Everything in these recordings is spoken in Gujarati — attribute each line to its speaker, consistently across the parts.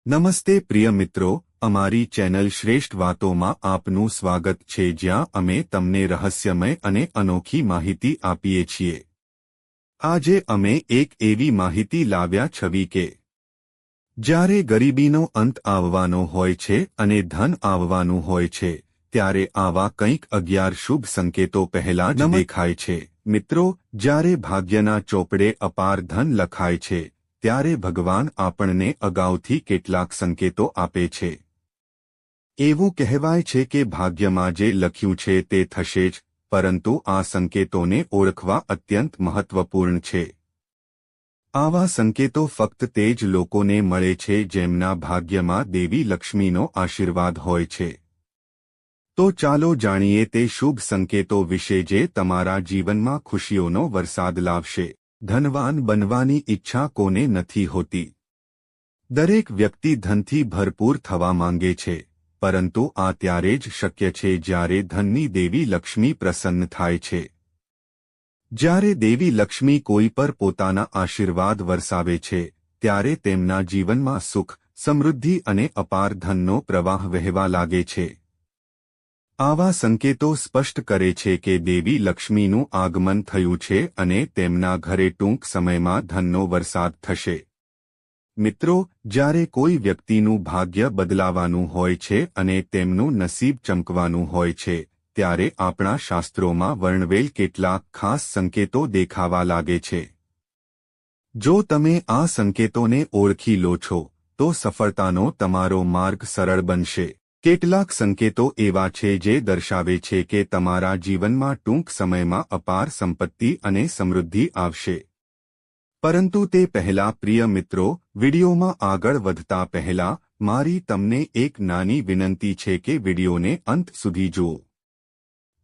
Speaker 1: નમસ્તે પ્રિય મિત્રો, અમારી ચેનલ શ્રેષ્ઠ વાતોમાં આપનું સ્વાગત છે, જ્યાં અમે તમને રહસ્યમય અને અનોખી માહિતી આપીએ છીએ. આજે અમે એક એવી માહિતી લાવ્યા છવી કે જ્યારે ગરીબીનો અંત આવવાનો હોય છે અને ધન આવવાનું હોય છે, ત્યારે આવા કંઈક 11 શુભ સંકેતો પહેલા જ દેખાય છે. મિત્રો, જ્યારે ભાગ્યના ચોપડે અપાર ધન લખાય છે, ત્યારે ભગવાન આપણને અગાઉથી કેટલાક સંકેતો આપે છે. એવું કહેવાય છે કે ભાગ્યમાં જે લખ્યું છે તે થશે જ, પરંતુ આ સંકેતોને ઓળખવા અત્યંત મહત્વપૂર્ણ છે. આવા સંકેતો ફક્ત તે જ લોકોને મળે છે જેમના ભાગ્યમાં દેવી લક્ષ્મીનો આશીર્વાદ હોય છે. તો ચાલો જાણીએ તે શુભ સંકેતો વિશે જે તમારા જીવનમાં ખુશીઓનો વરસાદ લાવશે. ધનવાન બનવાની ઈચ્છા કોને નથી હોતી? દરેક વ્યક્તિ ધનથી ભરપૂર થવા માંગે છે, પરંતુ આ ત્યારે જ શક્ય છે જ્યારે ધનની દેવી લક્ષ્મી પ્રસન્ન થાય છે. જ્યારે દેવી લક્ષ્મી કોઈ પર પોતાના આશીર્વાદ વરસાવે છે, ત્યારે તેમના જીવનમાં સુખ, સમૃદ્ધિ અને અપાર ધનનો પ્રવાહ વહેવા લાગે છે. આવા સંકેતો સ્પષ્ટ કરે છે કે દેવી લક્ષ્મીનું આગમન થયું છે અને તેમના ઘરે ટૂંક સમયમાં ધનનો વરસાદ થશે. મિત્રો, જ્યારે કોઈ વ્યક્તિનું ભાગ્ય બદલાવાનું હોય છે અને તેમનું નસીબ ચમકવાનું હોય છે, ત્યારે આપણા શાસ્ત્રોમાં વર્ણવેલ કેટલાક ખાસ સંકેતો દેખાવા લાગે છે. જો તમે આ સંકેતોને ઓળખી લો છો, તો સફળતાનો તમારો માર્ગ સરળ બનશે. કેટલાક સંકેતો એવા છે જે દર્શાવે છે કે તમારા જીવનમાં ટૂંક સમયમાં અપાર સંપત્તિ અને સમૃદ્ધિ આવશે. પરંતુ તે પહેલા પ્રિય મિત્રો, વિડિયોમાં આગળ વધતા પહેલા મારી તમને એક નાની વિનંતી છે કે વિડિયોને અંત સુધી જુઓ.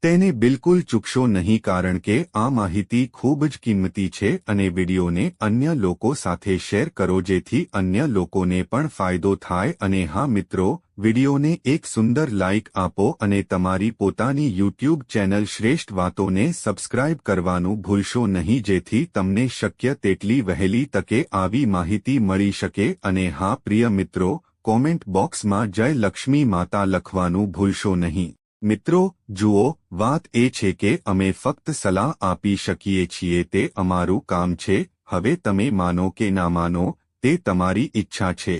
Speaker 1: તેને બિલકુલ ચૂકશો નહીં, કારણ કે આ માહિતી ખૂબ જ કિંમતી છે અને વિડિયોને અન્ય લોકો સાથે શેર કરો જેથી અન્ય લોકોને પણ ફાયદો થાય. અને હા મિત્રો, વિડિયોને એક સુંદર લાઇક આપો અને તમારી પોતાની યુટ્યુબ ચેનલ શ્રેષ્ઠ વાતોને સબસ્ક્રાઇબ કરવાનું ભૂલશો નહીં, જેથી તમને શક્ય તેટલી વહેલી તકે આવી માહિતી મળી શકે. અને હા પ્રિય મિત્રો, કોમેન્ટ બોક્સમાં જય લક્ષ્મી માતા લખવાનું ભૂલશો નહીં. મિત્રો, જુઓ, વાત એ છે કે અમે ફક્ત સલાહ આપી શકીએ છીએ, તે અમારું કામ છે. હવે તમે માનો કે ના માનો, તે તમારી ઈચ્છા છે.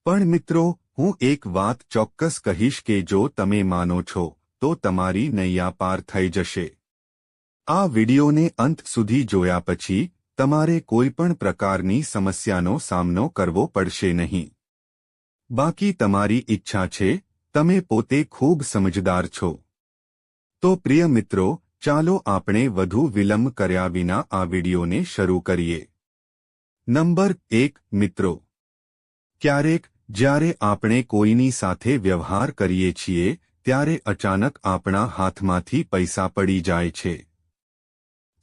Speaker 1: પણ મિત્રો, હું એક વાત ચોક્કસ કહીશ કે જો તમે માનો છો, તો તમારી નૈયા પાર થઈ જશે. આ વિડિયોને અંત સુધી જોયા પછી તમારે કોઈ પણ પ્રકારની સમસ્યાનો સામનો કરવો પડશે નહીં. બાકી તમારી ઈચ્છા છે. તમે પોતે ખૂબ સમજદાર છો. તો પ્રિય મિત્રો, ચાલો આપણે વધુ વિલંબ કર્યા વિના આ વિડિયોને શરૂ કરીએ. નંબર 1. મિત્રો, ક્યારેક જ્યારે આપણે કોઈની સાથે વ્યવહાર કરીએ છીએ, ત્યારે અચાનક આપણા હાથમાંથી પૈસા પડી જાય છે.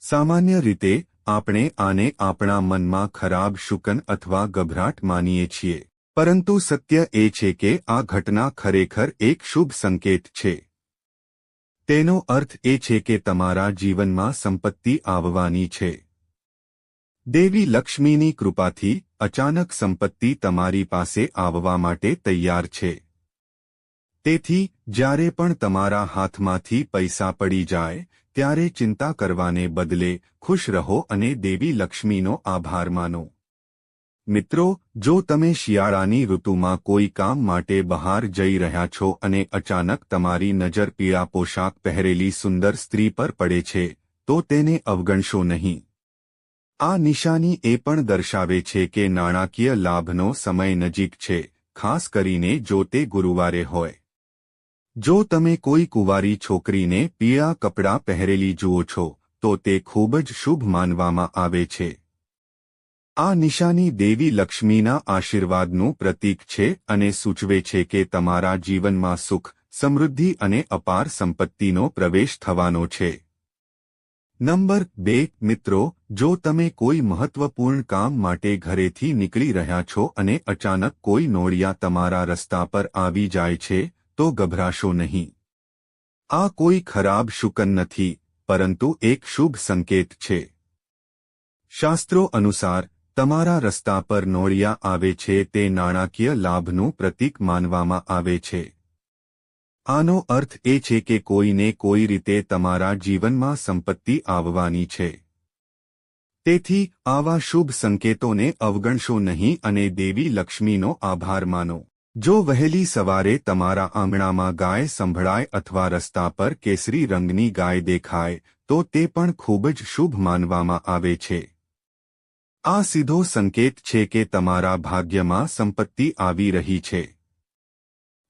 Speaker 1: સામાન્ય રીતે આપણે આને આપણા મનમાં ખરાબ શુકન અથવા ગભરાટ માનીએ છીએ. પરંતુ સત્ય એ છે કે આ ઘટના ખરેખર એક શુભ સંકેત છે. તેનો અર્થ એ છે કે તમારા જીવનમાં સંપત્તિ આવવાની છે. દેવી લક્ષ્મીની કૃપાથી અચાનક સંપત્તિ તમારી પાસે આવવા માટે તૈયાર છે. તેથી જ્યારે પણ તમારા હાથમાંથી પૈસા પડી જાય, ત્યારે ચિંતા કરવાને બદલે ખુશ રહો અને દેવી લક્ષ્મીનો આભાર માનો. મિત્રો, જો તમે શિયાળાની ઋતુમાં કોઈ કામ માટે બહાર જઈ રહ્યા છો અને અચાનક તમારી નજર પીળા પોશાક પહેરેલી સુંદર સ્ત્રી પર પડે છે, તો તેને અવગણશો નહીં. આ નિશાની એ પણ દર્શાવે છે કે નાણાકીય લાભનો સમય નજીક છે, ખાસ કરીને જો તે ગુરુવારે હોય. જો તમે કોઈ કુંવારી છોકરીને પીળા કપડાં પહેરેલી જુઓ છો, તો તે ખૂબ જ શુભ માનવામાં આવે છે. આ નિશાની દેવી લક્ષ્મીના આશીર્વાદનું પ્રતીક છે અને સૂચવે છે કે તમારા જીવનમાં સુખ, સમૃદ્ધિ અને અપાર સંપત્તિનો પ્રવેશ થવાનો છે. નંબર 2. મિત્રો, જો તમે કોઈ મહત્વપૂર્ણ કામ માટે ઘરેથી નીકળી રહ્યા છો અને અચાનક કોઈ નોળિયા તમારા રસ્તા પર આવી જાય છે, તો ગભરાશો નહીં. આ કોઈ ખરાબ શુકન નથી, પરંતુ એક શુભ સંકેત છે. શાસ્ત્રો અનુસાર તમારા રસ્તા પર નોળિયા આવે છે તે નાણાકીય લાભનું પ્રતીક માનવામાં આવે છે. આનો અર્થ એ છે કે કોઈને કોઈ રીતે તમારા જીવનમાં સંપત્તિ આવવાની છે. તેથી આવા શુભ સંકેતોને અવગણશો નહીં અને દેવી લક્ષ્મીનો આભાર માનો. જો વહેલી સવારે તમારા આંગણામાં ગાય સંભળાય અથવા રસ્તા પર કેસરી રંગની ગાય દેખાય તો તે પણ ખૂબ જ શુભ માનવામાં આવે છે. આ સીધો સંકેત છે કે તમારા ભાગ્યમાં સંપત્તિ આવી રહી છે.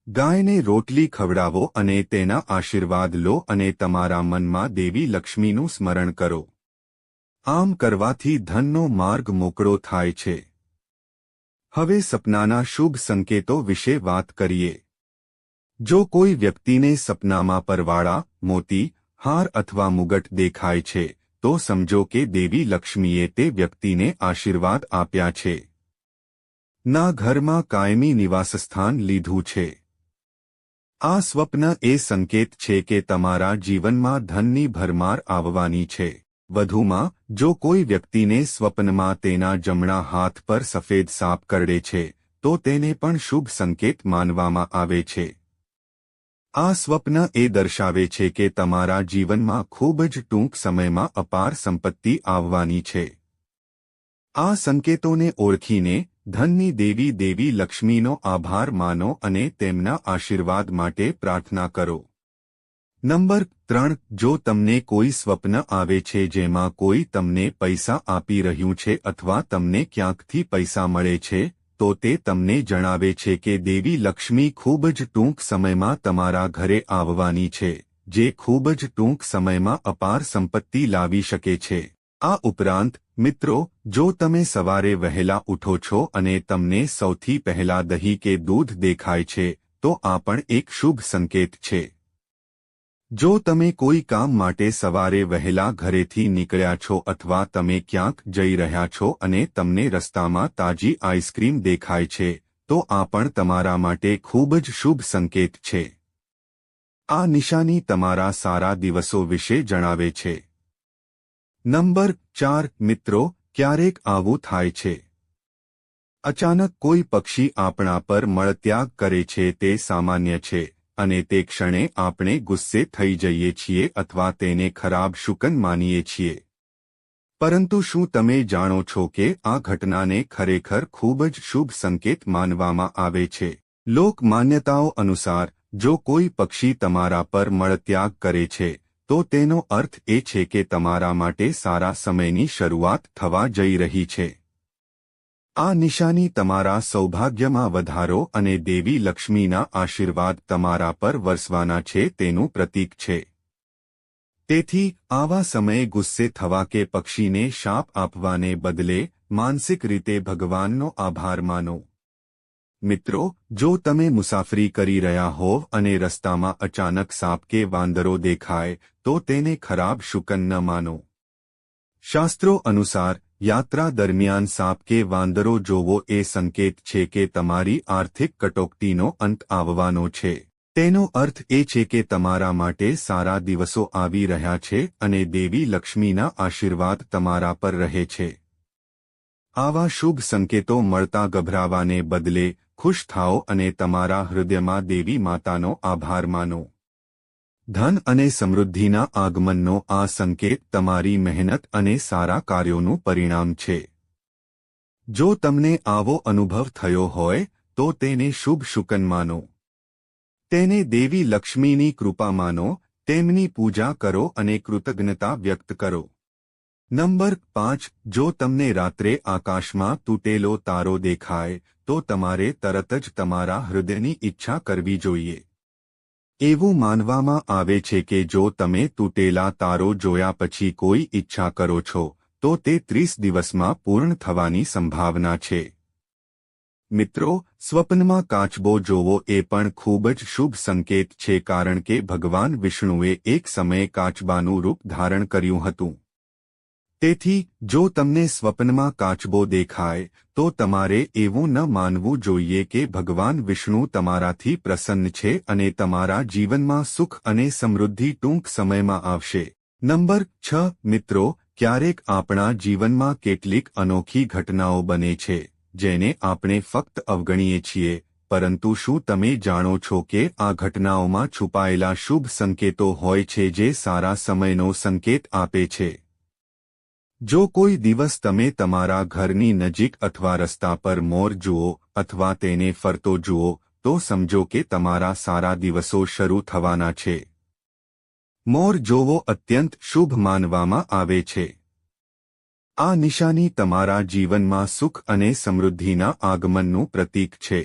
Speaker 1: ગાયને રોટલી ખવડાવો અને તેના આશીર્વાદ લો અને તમારા મનમાં દેવી લક્ષ્મીનું સ્મરણ કરો. આમ કરવાથી ધનનો માર્ગ મોકળો થાય છે. હવે સપનાના શુભ સંકેતો વિશે વાત કરીએ. જો કોઈ વ્યક્તિને સપનામાં પરવાળા, મોતી, હાર અથવા મુગટ દેખાય છે તો સમજો કે દેવી લક્ષ્મીએ તે વ્યક્તિને આશીર્વાદ આપ્યા છે. ના ઘરમાં કાયમી નિવાસસ્થાન લીધું છે. આ સ્વપ્ન એ સંકેત છે કે તમારા જીવનમાં ધનની ભરમાર આવવાની છે. વધુમાં જો કોઈ વ્યક્તિને સ્વપ્નમાં તેના જમણા હાથ પર સફેદ સાપ કરડે છે તો તેને પણ શુભ સંકેત માનવામાં આવે છે. આ સ્વપ્ન એ દર્શાવે છે કે તમારા જીવનમાં ખૂબ જ ટૂંક સમયમાં અપાર સંપત્તિ આવવાની છે. આ સંકેતોને ઓળખીને ધનની દેવી લક્ષ્મીનો આભાર માનો અને તેમના આશીર્વાદ માટે પ્રાર્થના કરો. નંબર 3. જો તમને કોઈ સ્વપ્ન આવે છે જેમાં કોઈ તમને પૈસા આપી રહ્યું છે અથવા તમને ક્યાંકથી પૈસા મળે છે તો તે તમને જણાવે છે કે દેવી લક્ષ્મી ખૂબ જ ટૂંક સમયમાં તમારા ઘરે આવવાની છે, જે ખૂબ જ ટૂંક સમયમાં અપાર સંપત્તિ લાવી શકે છે. આ ઉપરાંત મિત્રો, જો તમે સવારે વહેલા ઉઠો છો અને તમને સૌથી પહેલા દહીં કે દૂધ દેખાય છે તો આ પણ એક શુભ સંકેત છે. જો તમે કોઈ કામ માટે સવારે વહેલા ઘરેથી નીકળ્યા છો અથવા તમે ક્યાંક જઈ રહ્યા છો અને તમને રસ્તામાં તાજી આઈસ્ક્રીમ દેખાય છે તો આ પણ તમારા માટે ખૂબ જ શુભ સંકેત છે. આ નિશાની તમારા સારા દિવસો વિશે જણાવે છે. નંબર 4. મિત્રો, ક્યારેક આવું થાય છે. અચાનક કોઈ પક્ષી આપણા પર મળત્યાગ કરે છે તે સામાન્ય છે અને તે ક્ષણે આપણે ગુસ્સે થઈ જઈએ છીએ અથવા તેને ખરાબ શુકન માનીએ છીએ. પરંતુ શું તમે જાણો છો કે આ ઘટનાને ખરેખર ખૂબ જ શુભ સંકેત માનવામાં આવે છે? લોક માન્યતાઓ અનુસાર જો કોઈ પક્ષી તમારા પર મળત્યાગ કરે છે તો તેનો અર્થ એ છે કે તમારા માટે સારા સમયની શરૂઆત થવા જઈ રહી છે. આ નિશાની તમારા સૌભાગ્યમાં વધારો અને દેવી લક્ષ્મીના આશીર્વાદ તમારા પર વરસવાના છે તેનું પ્રતીક છે. તેથી આવા સમયે ગુસ્સે થવા કે પક્ષીને શાપ આપવાને બદલે માનસિક રીતે ભગવાનનો આભાર માનો. મિત્રો, જો તમે મુસાફરી કરી રહ્યા હોવ અને રસ્તામાં અચાનક સાપ કે વાંદરો દેખાય તો તેને ખરાબ શુકન ન માનો. શાસ્ત્રો અનુસાર યાત્રા દરમિયાન સાપ કે વાંદરો જોવો એ સંકેત છે કે તમારી આર્થિક કટોકટીનો અંત આવવાનો છે. તેનો અર્થ એ છે કે તમારા માટે સારા દિવસો આવી રહ્યા છે અને દેવી લક્ષ્મીના આશીર્વાદ તમારા પર રહે છે. આવા શુભ સંકેતો મળતા ગભરાવાને બદલે ખુશ થાઓ અને તમારા હૃદયમાં દેવી માતાનો આભાર માનો. ધન અને સમૃદ્ધિના આગમનનો આ સંકેત તમારી મહેનત અને સારા કાર્યોનું પરિણામ છે. જો તમને આવો અનુભવ થયો હોય તો તેને શુભ શુકન માનો. તેને દેવી લક્ષ્મીની કૃપા માનો, તેમની પૂજા કરો અને કૃતજ્ઞતા વ્યક્ત કરો. નંબર 5. જો તમને રાત્રે આકાશમાં તૂટેલો તારો દેખાય તો તમારે તરત જ તમારા હૃદયની ઈચ્છા કરવી જોઈએ. એવું માનવામાં આવે છે કે જો તમે તૂટેલા તારો જોયા પછી કોઈ ઈચ્છા કરો છો તો તે 30 દિવસમાં પૂર્ણ થવાની સંભાવના છે. મિત્રો, સ્વપ્નમાં કાચબો જોવો એ પણ ખૂબ જ શુભ સંકેત છે કારણ કે ભગવાન વિષ્ણુએ એક સમયે કાચબાનું રૂપ ધારણ કર્યું હતું. તેથી જો તમને સ્વપ્નમાં કાચબો દેખાય તો તમારે એવું ન માનવું જોઈએ કે ભગવાન વિષ્ણુ તમારાથી પ્રસન્ન છે અને તમારા જીવનમાં સુખ અને સમૃદ્ધિ ટૂંક સમયમાં આવશે. નંબર 6. મિત્રો, ક્યારેક આપણા જીવનમાં કેટલીક અનોખી ઘટનાઓ બને છે જેને આપણે ફક્ત અવગણીએ છીએ, પરંતુ શું તમે જાણો છો કે આ ઘટનાઓમાં છુપાયેલા શુભ સંકેતો હોય છે જે સારા સમયનો સંકેત આપે છે? જો કોઈ દિવસ તમે તમારા ઘરની નજીક અથવા રસ્તા પર મોર જુઓ અથવા તેને ફરતો જુઓ, તો સમજો કે તમારા સારા દિવસો શરૂ થવાના છે. મોર જોવો અત્યંત શુભ માનવામાં આવે છે. આ નિશાની તમારા જીવનમાં સુખ અને સમૃદ્ધિના આગમનનું પ્રતીક છે.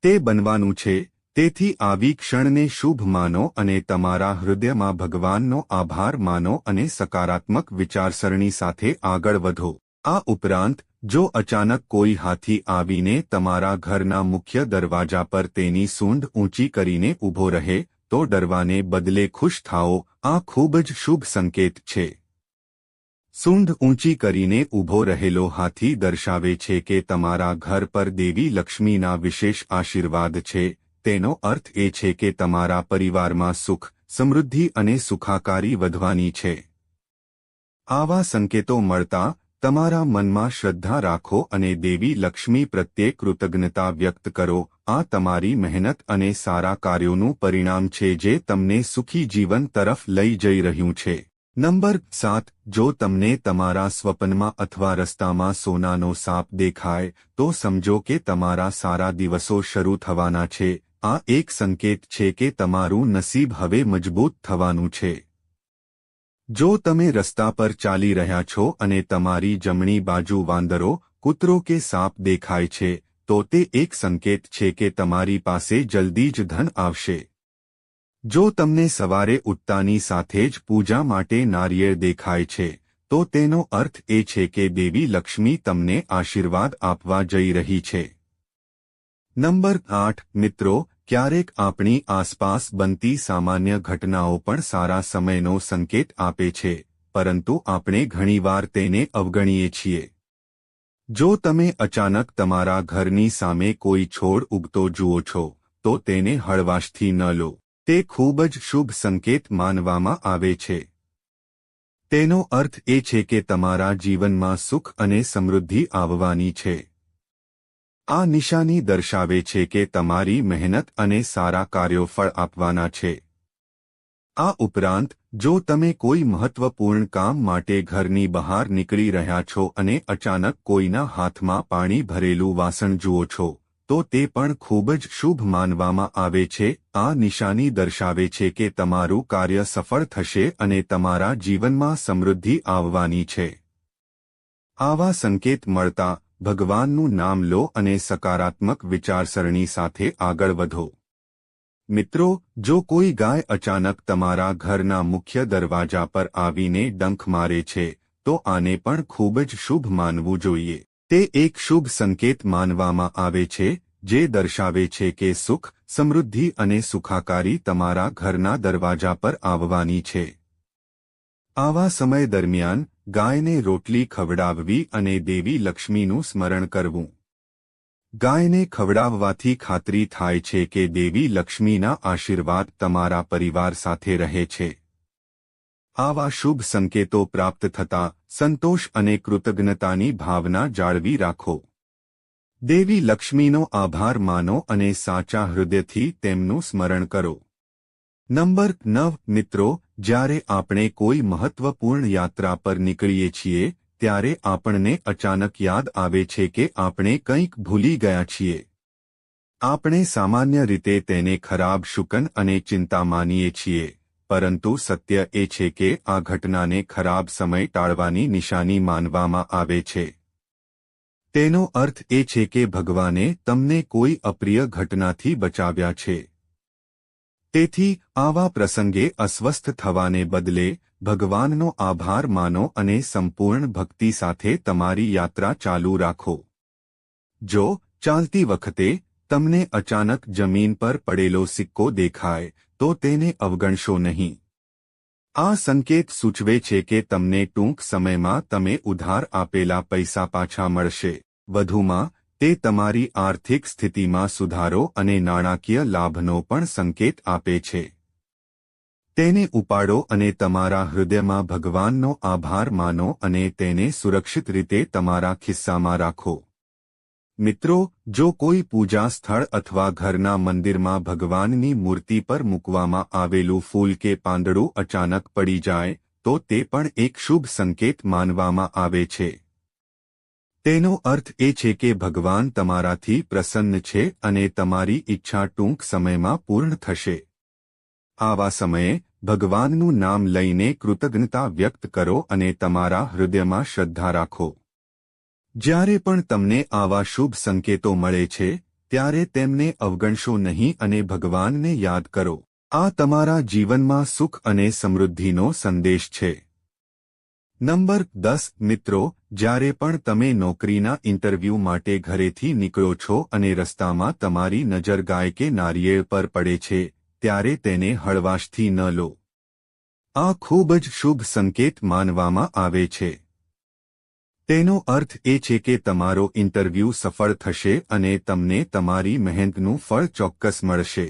Speaker 1: તે બનવાનું છે, તેથી આવી ક્ષણને શુભ માનો અને તમારા હૃદયમાં ભગવાનનો આભાર માનો અને સકારાત્મક વિચારસરણી સાથે આગળ વધો. આ ઉપરાંત, જો અચાનક કોઈ હાથી આવીને તમારા ઘરના મુખ્ય દરવાજા પર તેની સૂંઢ ઊંચી કરીને ઊભો રહે, તો ડરવાને બદલે ખુશ થાઓ. આ ખૂબ જ શુભ સંકેત છે. સૂંઢ ઊંચી કરીને ઊભો રહેલો હાથી દર્શાવે છે કે તમારા ઘર પર દેવી લક્ષ્મીના વિશેષ આશીર્વાદ છે. તેનો અર્થ એ છે કે તમારા પરિવારમાં સુખ, સમૃદ્ધિ અને સુખાકારી વધવાની છે. આવા સંકેતો મળતા તમારા મનમાં શ્રદ્ધા રાખો અને દેવી લક્ષ્મી પ્રત્યે કૃતજ્ઞતા વ્યક્ત કરો. આ તમારી મહેનત અને સારા કાર્યોનું પરિણામ છે જે તમને સુખી જીવન તરફ લઈ જઈ રહ્યું છે. નંબર 7. જો તમને તમારા સ્વપ્નમાં અથવા રસ્તામાં સોનાનો સાપ દેખાય, તો સમજો કે તમારા સારા દિવસો શરૂ થવાના છે. આ એક સંકેત છે કે તમારું નસીબ હવે મજબૂત થવાનું છે. જો તમે રસ્તા પર ચાલી રહ્યા છો અને તમારી જમણી બાજુ વાંદરો, કૂતરો કે સાપ દેખાય છે, તો તે એક સંકેત છે કે તમારી પાસે જલ્દી જ ધન આવશે. જો તમને સવારે ઉઠતાની સાથે જ પૂજા માટે નારિયેળ દેખાય છે, તો તેનો અર્થ એ છે કે દેવી લક્ષ્મી તમને આશીર્વાદ આપવા જઈ રહી છે. નંબર 8. મિત્રો, ક્યારેક આપણી આસપાસ બનતી સામાન્ય ઘટનાઓ પણ સારા સમયનો સંકેત આપે છે, પરંતુ આપણે ઘણીવાર તેને અવગણીએ છીએ. જો તમે અચાનક તમારા ઘરની સામે કોઈ છોડ ઉગતો જુઓ છો, તો તેને હળવાશથી ન લો. તે ખૂબ જ શુભ સંકેત માનવામાં આવે છે. તેનો અર્થ એ છે કે તમારા જીવનમાં સુખ અને સમૃદ્ધિ આવવાની છે. આ નિશાની દર્શાવે છે કે તમારી મહેનત અને સારા કાર્યો ફળ આપવાના છે. આ ઉપરાંત, જો તમે કોઈ મહત્વપૂર્ણ કામ માટે ઘરની બહાર નીકળી રહ્યા છો અને અચાનક કોઈના હાથમાં પાણી ભરેલું વાસણ જુઓ છો, તો તે પણ ખૂબ જ શુભ માનવામાં આવે છે. આ નિશાની દર્શાવે છે કે તમારું કાર્ય સફળ થશે અને તમારા જીવનમાં સમૃદ્ધિ આવવાની છે. આવા સંકેત મળતા ભગવાનનું નામ લો અને સકારાત્મક વિચારસરણી સાથે આગળ વધો. મિત્રો, જો કોઈ ગાય અચાનક તમારા ઘરના મુખ્ય દરવાજા પર આવીને ડંખ મારે છે, તો આને પણ ખૂબ જ શુભ માનવું જોઈએ. તે એક શુભ સંકેત માનવામાં આવે છે, જે દર્શાવે છે કે સુખ, સમૃદ્ધિ અને સુખાકારી તમારા ઘરના દરવાજા પર આવવાની છે. આવા સમય દરમિયાન ગાયને રોટલી ખવડાવવી અને દેવી લક્ષ્મીનું સ્મરણ કરવું. ગાયને ખવડાવવાથી ખાતરી થાય છે કે દેવી લક્ષ્મીના આશીર્વાદ તમારા પરિવાર સાથે રહે છે. આવા શુભ સંકેતો પ્રાપ્ત થતાં સંતોષ અને કૃતજ્ઞતાની ભાવના જાળવી રાખો. દેવી લક્ષ્મીનો આભાર માનો અને સાચા હૃદયથી તેમનું સ્મરણ કરો. નંબર 9. મિત્રો, જ્યારે આપણે કોઈ મહત્વપૂર્ણ યાત્રા પર નીકળીએ છીએ, ત્યારે આપણને અચાનક યાદ આવે છે કે આપણે કંઈક ભૂલી ગયા છીએ. આપણે સામાન્ય રીતે તેને ખરાબ શુકન અને ચિંતા માનીએ છીએ, પરંતુ સત્ય એ છે કે આ ઘટનાને ખરાબ સમય ટાળવાની નિશાની માનવામાં આવે છે. તેનો અર્થ એ છે કે ભગવાને તમને કોઈ અપ્રિય ઘટનાથી બચાવ્યા છે. તેથી આવા પ્રસંગે અસ્વસ્થ થવાને બદલે ભગવાનનો આભાર માનો અને સંપૂર્ણ ભક્તિ સાથે તમારી યાત્રા ચાલુ રાખો. જો ચાલતી વખતે તમને અચાનક જમીન પર પડેલો સિક્કો દેખાય, તો તેને અવગણશો નહીં. આ સંકેત સૂચવે છે કે તમને ટૂંક સમયમાં તમે ઉધાર આપેલા પૈસા પાછા મળશે. વધુમાં, તે તમારી આર્થિક સ્થિતિમાં સુધારો અને નાણાકીય લાભનો પણ સંકેત આપે છે. તેને ઉપાડો અને તમારા હૃદયમાં ભગવાનનો આભાર માનો અને તેને સુરક્ષિત રીતે તમારા ખિસ્સામાં રાખો. મિત્રો, જો કોઈ પૂજા સ્થળ અથવા ઘરના મંદિરમાં ભગવાનની મૂર્તિ પર મૂકવામાં આવેલું ફૂલ કે પાંદડું અચાનક પડી જાય તો તે પણ એક શુભ સંકેત માનવામાં આવે છે. તેનો અર્થ એ છે કે ભગવાન તમારાથી પ્રસન્ન છે અને તમારી ઈચ્છા ટૂંક સમયમાં પૂર્ણ થશે. આવા સમયે ભગવાનનું નામ લઈને કૃતજ્ઞતા વ્યક્ત કરો અને તમારા હૃદયમાં શ્રદ્ધા રાખો. જ્યારે પણ તમને આવા શુભ સંકેતો મળે છે ત્યારે તેમને અવગણશો નહીં અને ભગવાનને યાદ કરો. આ તમારા જીવનમાં સુખ અને સમૃદ્ધિનો સંદેશ છે. નંબર 10 મિત્રો, જ્યારે પણ તમે નોકરીના ઇન્ટરવ્યૂ માટે ઘરેથી નીકળો છો અને રસ્તામાં તમારી નજર ગાય કે નારિયેળ પર પડે છે ત્યારે તેને હળવાશથી ન લો. આ ખૂબ જ શુભ સંકેત માનવામાં આવે છે. તેનો અર્થ એ છે કે તમારો ઇન્ટરવ્યૂ સફળ થશે અને તમને તમારી મહેનતનું ફળ ચોક્કસ મળશે.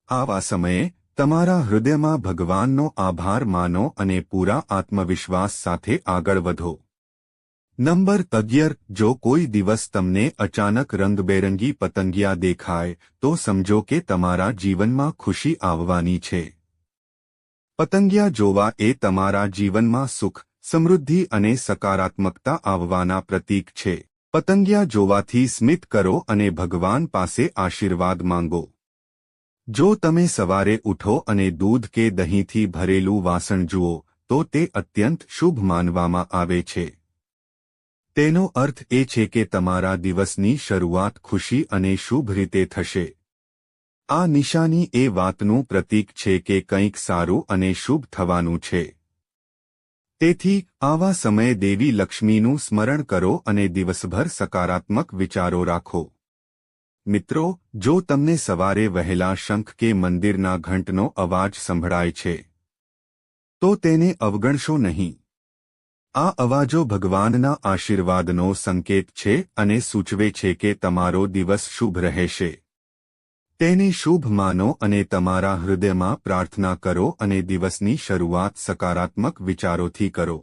Speaker 1: આવા સમયે તમારા હૃદયમાં ભગવાનનો આભાર માનો અને પૂરા આત્મવિશ્વાસ સાથે આગળ વધો. નંબર 11 જો કોઈ દિવસ તમને અચાનક રંગબેરંગી પતંગિયા દેખાય તો સમજો કે તમારા જીવનમાં ખુશી આવવાની છે. પતંગિયા જોવા એ તમારા જીવનમાં સુખ, સમૃદ્ધિ અને સકારાત્મકતા આવવાના પ્રતીક છે. પતંગિયા જોવાથી સ્મિત કરો અને ભગવાન પાસે આશીર્વાદ માંગો. જો તમે સવારે ઉઠો અને દૂધ કે દહીંથી ભરેલું વાસણ જુઓ તો તે અત્યંત શુભ માનવામાં આવે છે. તેનો અર્થ એ છે કે તમારા દિવસની શરૂઆત ખુશી અને શુભ રીતે થશે. આ નિશાની એ વાતનું પ્રતીક છે કે કંઈક સારું અને શુભ થવાનું છે. તેથી આવા સમયે દેવી લક્ષ્મીનું સ્મરણ કરો અને દિવસભર સકારાત્મક વિચારો રાખો. મિત્રો, જો તમને સવારે વહેલા શંખ કે મંદિરના ઘંટનો અવાજ સંભળાય છે તો તેને અવગણશો નહીં. આ અવાજો ભગવાનના આશીર્વાદનો સંકેત છે અને સૂચવે છે કે તમારો દિવસ શુભ રહેશે. તેને શુભ માનો અને તમારા હૃદયમાં પ્રાર્થના કરો અને દિવસની શરૂઆત સકારાત્મક વિચારોથી કરો.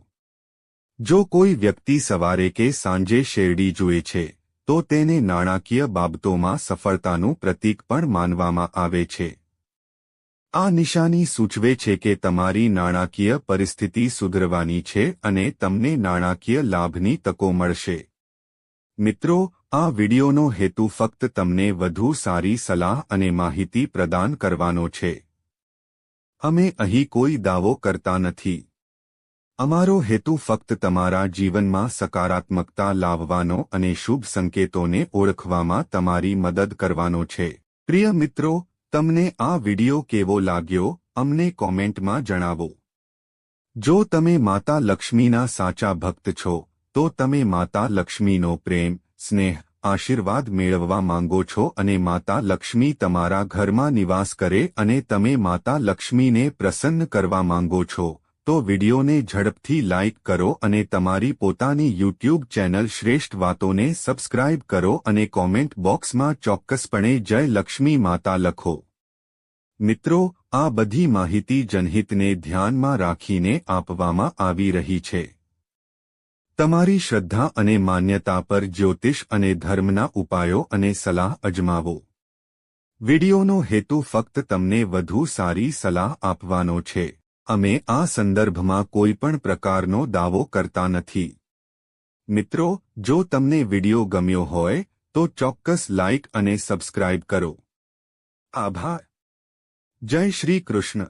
Speaker 1: જો કોઈ વ્યક્તિ સવારે કે સાંજે શેરડી જુએ છે તો તેને નાણાકીય બાબતોમાં સફળતાનું પ્રતીક પણ માનવામાં આવે છે. આ નિશાની સૂચવે છે કે તમારી નાણાકીય પરિસ્થિતિ સુધરવાની છે અને તમને નાણાકીય લાભની તકો મળશે. મિત્રો, આ વિડિયોનો હેતુ ફક્ત તમને વધુ સારી સલાહ અને માહિતી પ્રદાન કરવાનો છે. અમે અહીં કોઈ દાવો કરતા નથી. અમારો હેતુ ફક્ત તમારા જીવનમાં સકારાત્મકતા લાવવાનો અને શુભ સંકેતોને ઓળખવામાં તમારી મદદ કરવાનો છે. પ્રિય મિત્રો, તમને આ વિડિયો કેવો લાગ્યો અમને કોમેન્ટમાં જણાવો. જો તમે માતા લક્ષ્મીના સાચા ભક્ત છો તો તમે માતા લક્ષ્મીનો પ્રેમ, સ્નેહ, આશીર્વાદ મેળવવા માંગો છો અને માતા લક્ષ્મી તમારા ઘરમાં નિવાસ કરે અને તમે માતા લક્ષ્મીને પ્રસન્ન કરવા માંગો છો તો વિડિયોને ઝડપથી લાઇક કરો અને તમારી પોતાની યુટ્યુબ ચેનલ શ્રેષ્ઠ વાતોને સબસ્ક્રાઇબ કરો અને કોમેન્ટ બોક્સમાં ચોક્કસપણે જય લક્ષ્મી માતા લખો. મિત્રો, આ બધી માહિતી જનહિતને ધ્યાનમાં રાખીને આપવામાં આવી રહી છે. તમારી શ્રદ્ધા અને માન્યતા પર જ્યોતિષ અને ધર્મના ઉપાયો અને સલાહ અજમાવો. વિડિયોનો હેતુ ફક્ત તમને વધુ સારી સલાહ આપવાનો છે. અમે આ સંદર્ભમાં કોઈ પણ પ્રકારનો દાવો કરતા નથી. મિત્રો, જો તમને વિડિયો ગમ્યો હોય તો ચોક્કસ લાઇક અને સબસ્ક્રાઇબ કરો. આભાર. જય શ્રી કૃષ્ણ.